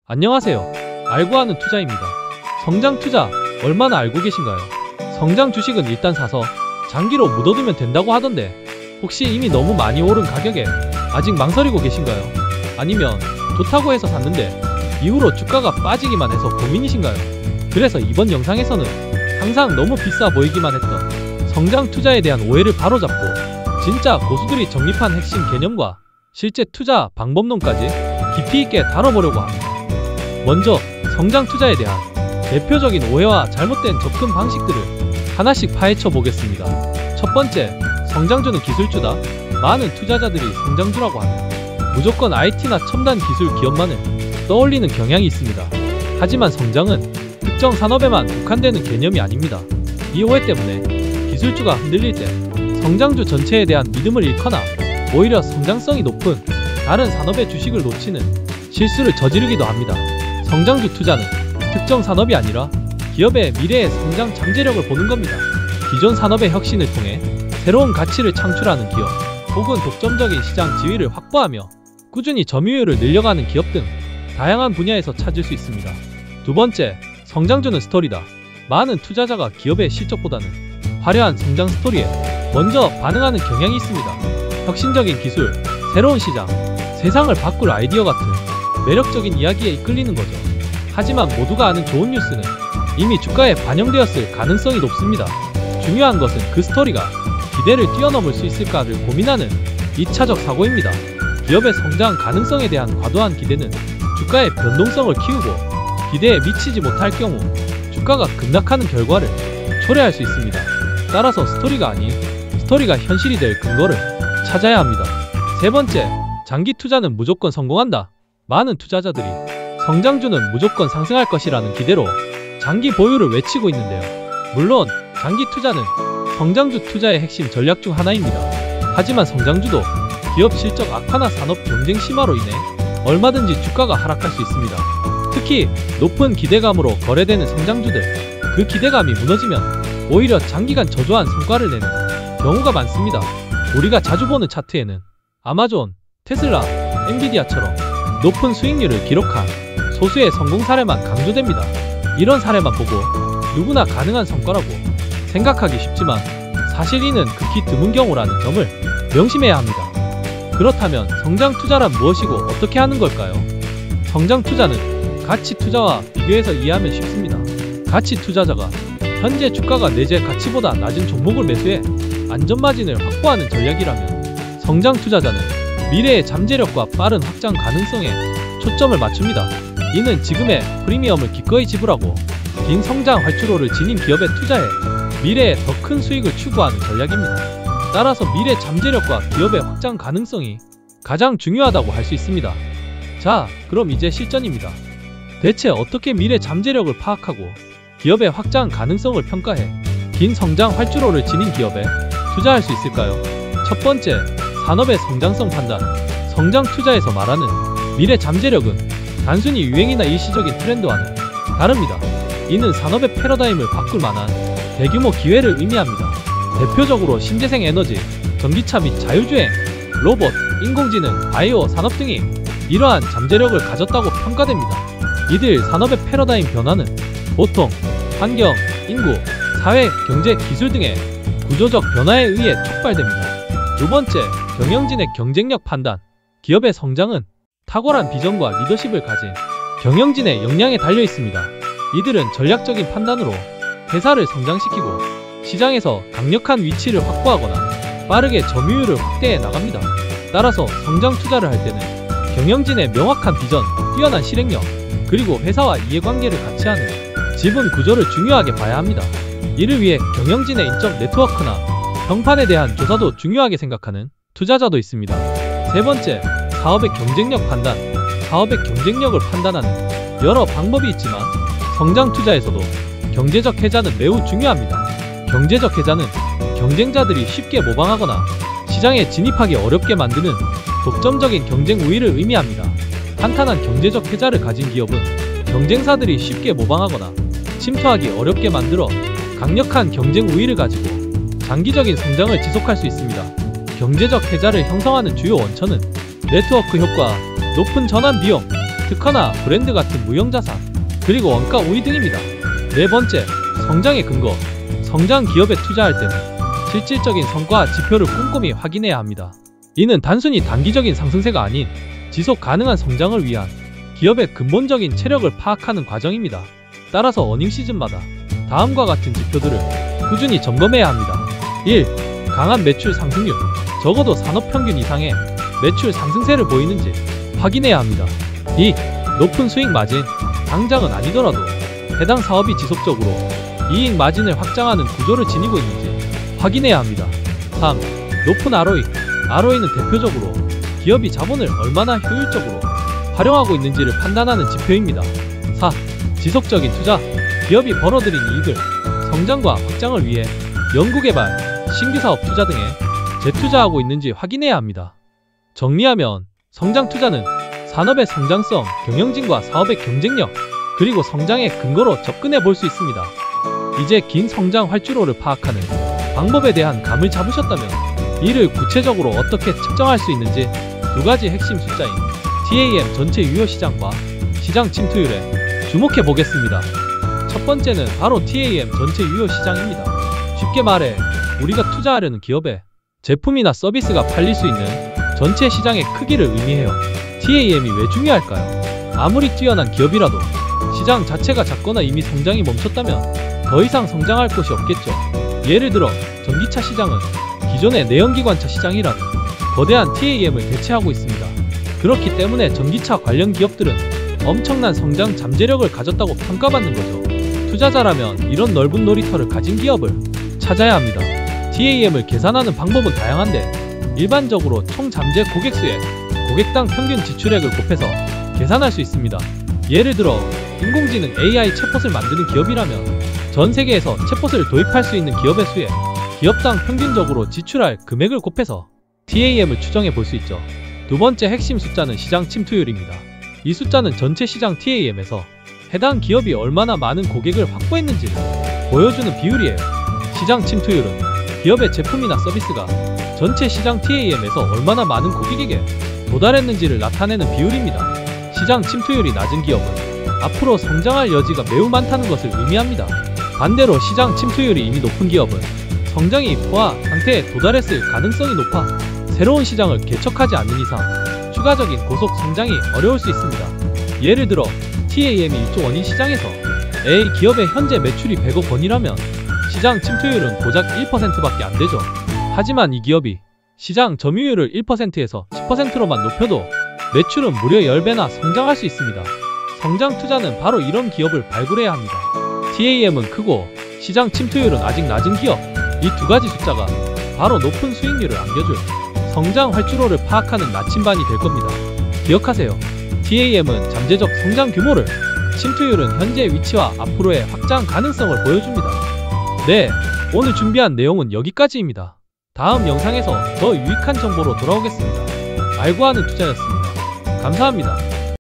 안녕하세요. 알고 하는 투자입니다. 성장 투자 얼마나 알고 계신가요? 성장 주식은 일단 사서 장기로 묻어두면 된다고 하던데 혹시 이미 너무 많이 오른 가격에 아직 망설이고 계신가요? 아니면 좋다고 해서 샀는데 이후로 주가가 빠지기만 해서 고민이신가요? 그래서 이번 영상에서는 항상 너무 비싸 보이기만 했던 성장 투자에 대한 오해를 바로잡고 진짜 고수들이 정립한 핵심 개념과 실제 투자 방법론까지 깊이 있게 다뤄보려고 합니다. 먼저 성장 투자에 대한 대표적인 오해와 잘못된 접근 방식들을 하나씩 파헤쳐 보겠습니다. 첫 번째, 성장주는 기술주다. 많은 투자자들이 성장주라고 하면 무조건 IT나 첨단 기술 기업만을 떠올리는 경향이 있습니다. 하지만 성장은 특정 산업에만 국한되는 개념이 아닙니다. 이 오해 때문에 기술주가 흔들릴 때 성장주 전체에 대한 믿음을 잃거나 오히려 성장성이 높은 다른 산업의 주식을 놓치는 실수를 저지르기도 합니다. 성장주 투자는 특정 산업이 아니라 기업의 미래의 성장 잠재력을 보는 겁니다. 기존 산업의 혁신을 통해 새로운 가치를 창출하는 기업, 혹은 독점적인 시장 지위를 확보하며 꾸준히 점유율을 늘려가는 기업 등 다양한 분야에서 찾을 수 있습니다. 두 번째, 성장주는 스토리다. 많은 투자자가 기업의 실적보다는 화려한 성장 스토리에 먼저 반응하는 경향이 있습니다. 혁신적인 기술, 새로운 시장, 세상을 바꿀 아이디어 같은 매력적인 이야기에 이끌리는 거죠. 하지만 모두가 아는 좋은 뉴스는 이미 주가에 반영되었을 가능성이 높습니다. 중요한 것은 그 스토리가 기대를 뛰어넘을 수 있을까를 고민하는 2차적 사고입니다. 기업의 성장 가능성에 대한 과도한 기대는 주가의 변동성을 키우고 기대에 미치지 못할 경우 주가가 급락하는 결과를 초래할 수 있습니다. 따라서 스토리가 아닌 스토리가 현실이 될 근거를 찾아야 합니다. 세 번째, 장기 투자는 무조건 성공한다. 많은 투자자들이 성장주는 무조건 상승할 것이라는 기대로 장기 보유를 외치고 있는데요. 물론 장기 투자는 성장주 투자의 핵심 전략 중 하나입니다. 하지만 성장주도 기업 실적 악화나 산업 경쟁 심화로 인해 얼마든지 주가가 하락할 수 있습니다. 특히 높은 기대감으로 거래되는 성장주들, 그 기대감이 무너지면 오히려 장기간 저조한 성과를 내는 경우가 많습니다. 우리가 자주 보는 차트에는 아마존, 테슬라, 엔비디아처럼 높은 수익률을 기록한 소수의 성공 사례만 강조됩니다. 이런 사례만 보고 누구나 가능한 성과라고 생각하기 쉽지만 사실 이는 극히 드문 경우라는 점을 명심해야 합니다. 그렇다면 성장 투자란 무엇이고 어떻게 하는 걸까요? 성장 투자는 가치 투자와 비교해서 이해하면 쉽습니다. 가치 투자자가 현재 주가가 내재 가치보다 낮은 종목을 매수해 안전마진을 확보하는 전략이라면, 성장 투자자는 미래의 잠재력과 빠른 확장 가능성에 초점을 맞춥니다. 이는 지금의 프리미엄을 기꺼이 지불하고 긴 성장 활주로를 지닌 기업에 투자해 미래에 더 큰 수익을 추구하는 전략입니다. 따라서 미래 잠재력과 기업의 확장 가능성이 가장 중요하다고 할 수 있습니다. 자, 그럼 이제 실전입니다. 대체 어떻게 미래 잠재력을 파악하고 기업의 확장 가능성을 평가해 긴 성장 활주로를 지닌 기업에 투자할 수 있을까요? 첫 번째, 산업의 성장성 판단. 성장 투자에서 말하는 미래 잠재력은 단순히 유행이나 일시적인 트렌드와는 다릅니다. 이는 산업의 패러다임을 바꿀 만한 대규모 기회를 의미합니다. 대표적으로 신재생 에너지, 전기차 및 자율주행, 로봇, 인공지능, 바이오 산업 등이 이러한 잠재력을 가졌다고 평가됩니다. 이들 산업의 패러다임 변화는 보통 환경, 인구, 사회, 경제, 기술 등의 구조적 변화에 의해 촉발됩니다. 두 번째, 경영진의 경쟁력 판단. 기업의 성장은 탁월한 비전과 리더십을 가진 경영진의 역량에 달려 있습니다. 이들은 전략적인 판단으로 회사를 성장시키고 시장에서 강력한 위치를 확보하거나 빠르게 점유율을 확대해 나갑니다. 따라서 성장 투자를 할 때는 경영진의 명확한 비전, 뛰어난 실행력, 그리고 회사와 이해관계를 같이 하는 지분 구조를 중요하게 봐야 합니다. 이를 위해 경영진의 인적 네트워크나 평판에 대한 조사도 중요하게 생각하는 투자자도 있습니다. 세 번째, 사업의 경쟁력 판단. 사업의 경쟁력을 판단하는 여러 방법이 있지만 성장 투자에서도 경제적 해자는 매우 중요합니다. 경제적 해자는 경쟁자들이 쉽게 모방하거나 시장에 진입하기 어렵게 만드는 독점적인 경쟁 우위를 의미합니다. 탄탄한 경제적 해자를 가진 기업은 경쟁사들이 쉽게 모방하거나 침투하기 어렵게 만들어 강력한 경쟁 우위를 가지고 장기적인 성장을 지속할 수 있습니다. 경제적 해자를 형성하는 주요 원천은 네트워크 효과, 높은 전환 비용, 특허나 브랜드 같은 무형자산, 그리고 원가 우위 등입니다. 네 번째, 성장의 근거. 성장 기업에 투자할 때는 실질적인 성과 지표를 꼼꼼히 확인해야 합니다. 이는 단순히 단기적인 상승세가 아닌 지속 가능한 성장을 위한 기업의 근본적인 체력을 파악하는 과정입니다. 따라서 어닝 시즌마다 다음과 같은 지표들을 꾸준히 점검해야 합니다. 1. 강한 매출 상승률. 적어도 산업평균 이상의 매출 상승세를 보이는지 확인해야 합니다. 2. 높은 수익 마진. 당장은 아니더라도 해당 사업이 지속적으로 이익 마진을 확장하는 구조를 지니고 있는지 확인해야 합니다. 3. 높은 ROE. ROE는 대표적으로 기업이 자본을 얼마나 효율적으로 활용하고 있는지를 판단하는 지표입니다. 4. 지속적인 투자. 기업이 벌어들인 이익을 성장과 확장을 위해 연구개발, 신규 사업 투자 등에 재투자하고 있는지 확인해야 합니다. 정리하면 성장 투자는 산업의 성장성, 경영진과 사업의 경쟁력, 그리고 성장의 근거로 접근해 볼 수 있습니다. 이제 긴 성장 활주로를 파악하는 방법에 대한 감을 잡으셨다면 이를 구체적으로 어떻게 측정할 수 있는지 두 가지 핵심 숫자인 TAM 전체 유효 시장과 시장 침투율에 주목해 보겠습니다. 첫 번째는 바로 TAM 전체 유효 시장입니다. 쉽게 말해 우리가 투자하려는 기업의 제품이나 서비스가 팔릴 수 있는 전체 시장의 크기를 의미해요. TAM이 왜 중요할까요? 아무리 뛰어난 기업이라도 시장 자체가 작거나 이미 성장이 멈췄다면 더 이상 성장할 곳이 없겠죠. 예를 들어 전기차 시장은 기존의 내연기관차 시장이라는 거대한 TAM을 대체하고 있습니다. 그렇기 때문에 전기차 관련 기업들은 엄청난 성장 잠재력을 가졌다고 평가받는 거죠. 투자자라면 이런 넓은 놀이터를 가진 기업을 찾아야 합니다. TAM을 계산하는 방법은 다양한데 일반적으로 총 잠재 고객수에 고객당 평균 지출액을 곱해서 계산할 수 있습니다. 예를 들어 인공지능 AI 챗봇을 만드는 기업이라면 전 세계에서 챗봇을 도입할 수 있는 기업의 수에 기업당 평균적으로 지출할 금액을 곱해서 TAM을 추정해 볼 수 있죠. 두 번째 핵심 숫자는 시장 침투율입니다. 이 숫자는 전체 시장 TAM에서 해당 기업이 얼마나 많은 고객을 확보했는지를 보여주는 비율이에요. 시장 침투율은 기업의 제품이나 서비스가 전체 시장 TAM에서 얼마나 많은 고객에게 도달했는지를 나타내는 비율입니다. 시장 침투율이 낮은 기업은 앞으로 성장할 여지가 매우 많다는 것을 의미합니다. 반대로 시장 침투율이 이미 높은 기업은 성장이 포화 상태에 도달했을 가능성이 높아 새로운 시장을 개척하지 않는 이상 추가적인 고속 성장이 어려울 수 있습니다. 예를 들어 TAM이 1조 원인 시장에서 A 기업의 현재 매출이 100억 원이라면 시장 침투율은 고작 1%밖에 안 되죠. 하지만 이 기업이 시장 점유율을 1%에서 10%로만 높여도 매출은 무려 10배나 성장할 수 있습니다. 성장 투자는 바로 이런 기업을 발굴해야 합니다. TAM은 크고 시장 침투율은 아직 낮은 기업, 이 두 가지 숫자가 바로 높은 수익률을 안겨줄 성장 활주로를 파악하는 나침반이 될 겁니다. 기억하세요. TAM은 잠재적 성장 규모를, 침투율은 현재 위치와 앞으로의 확장 가능성을 보여줍니다. 네, 오늘 준비한 내용은 여기까지입니다. 다음 영상에서 더 유익한 정보로 돌아오겠습니다. 알고 하는 투자였습니다. 감사합니다.